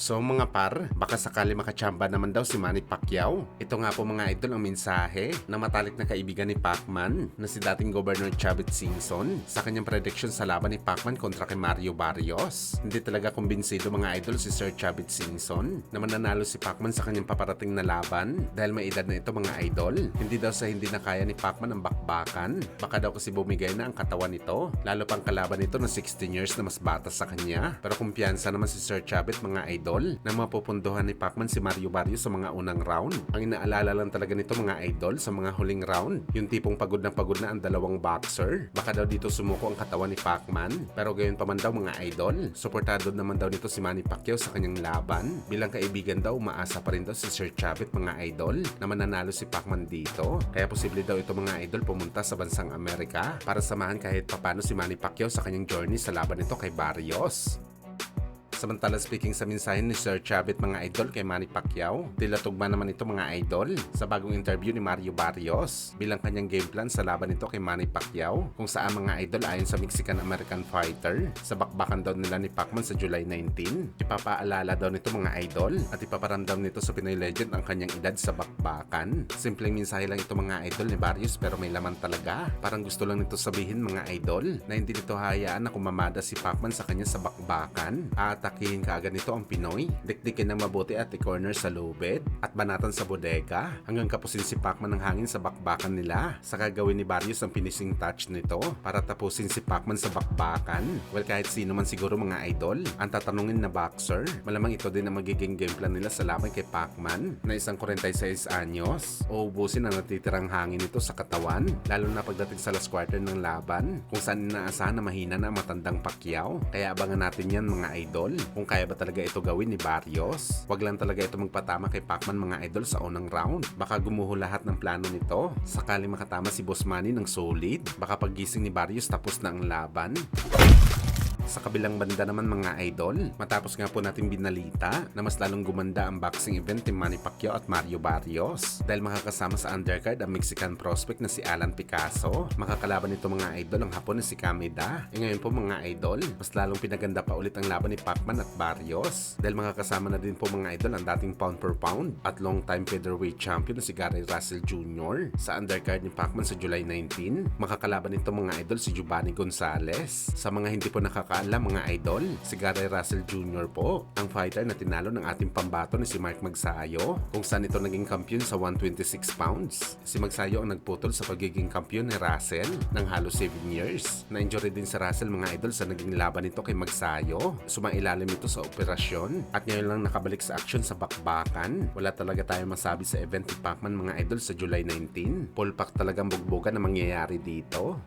So mga par, baka sakali makachamba naman daw si Manny Pacquiao. Ito nga po mga idol ang mensahe ng matalik na kaibigan ni Pacman na si dating Governor Chavit Singson sa kanyang prediction sa laban ni Pacman kontra kay Mario Barrios. Hindi talaga kumbinsido mga idol si Sir Chavit Singson na mananalo si Pacman sa kanyang paparating na laban dahil may edad na ito mga idol. Hindi daw sa hindi na kaya ni Pacman ang bakbakan. Baka daw kasi bumigay na ang katawan nito. Lalo pang kalaban nito na 16 years na mas bata sa kanya. Pero kumpiyansa naman si Sir Chavit mga idol na mapupunduhan ni Pacman si Mario Barrios sa mga unang round. Ang inaalala lang talaga nito mga idol sa mga huling round, yung tipong pagod na ang dalawang boxer. Baka daw dito sumuko ang katawan ni Pacman. Pero gayon pa man daw mga idol, suportado naman daw nito si Manny Pacquiao sa kanyang laban. Bilang kaibigan daw, umaasa pa rin daw si Sir Chavit mga idol na mananalo si Pacman dito. Kaya posible daw ito mga idol pumunta sa bansang Amerika para samahan kahit papano si Manny Pacquiao sa kanyang journey sa laban nito kay Barrios. Samantala speaking sa mensahe ni Sir Chavit mga idol kay Manny Pacquiao, tila tugma naman ito mga idol sa bagong interview ni Mario Barrios bilang kanyang game plan sa laban nito kay Manny Pacquiao, kung saan mga idol ayon sa Mexican-American fighter, sa bakbakan daw nila ni Pacman sa July 19. Ipapaalala daw nito mga idol at ipaparamdam nito sa Pinoy legend ang kanyang edad sa bakbakan. Simpleng mensahe lang ito mga idol ni Barrios pero may laman talaga. Parang gusto lang nito sabihin mga idol na hindi nito hayaan na kumamada si Pacman sa kanya sa bakbakan. Atakihin kaagad nito ang Pinoy, dikdikin ng mabuti at i-corner sa lubid at banatan sa bodega hanggang kapusin si Pacman ng hangin sa bakbakan nila. Saka gawin ni Barrios ang finishing touch nito para tapusin si Pacman sa bakbakan. Well, kahit sino man siguro mga idol ang tatanungin na boxer, malamang ito din ang magiging game plan nila sa laban kay Pacman na isang 46 anyos. Uubusin ang natitirang hangin nito sa katawan, lalo na pagdating sa last quarter ng laban kung saan inaasahan na mahina na ang matandang Pacquiao. Kaya abangan natin yan mga idol kung kaya ba talaga ito gawin ni Barrios. Wag lang talaga ito magpatama kay Pacman mga idol sa unang round. Baka gumuho lahat ng plano nito. Sakali makatama si Boss Manny ng solid, baka paggising ni Barrios tapos na ang laban. Sa kabilang banda naman mga idol, matapos nga po natin binalita na mas lalong gumanda ang boxing event ni Manny Pacquiao at Mario Barrios dahil makakasama sa undercard ang Mexican prospect na si Alan Picasso. Makakalaban nito mga idol ang Hapon na si Kameda. Ngayon po mga idol, mas lalong pinaganda pa ulit ang laban ni Pacman at Barrios dahil makakasama na din po mga idol ang dating pound per pound at long time featherweight champion na si Gary Russell Jr. Sa undercard ni Pacman sa July 19, makakalaban nito mga idol si Giovanni Gonzalez. Sa mga hindi po nakakaalam mga idol, si Gary Russell Jr. po ang fighter na tinalo ng ating pambato ni si Mark Magsayo kung saan ito naging kampiyon sa 126 pounds. Si Magsayo ang nagputol sa pagiging kampiyon ni Russell ng halos 7 years. Na-injury din si Russell mga idol sa naging laban nito kay Magsayo. Sumailalim ito sa operasyon at ngayon lang nakabalik sa aksyon sa bakbakan. Wala talaga tayong masabi sa event ni Pacman mga idol sa July 19. Full pack talagang bugbugan na mangyayari dito.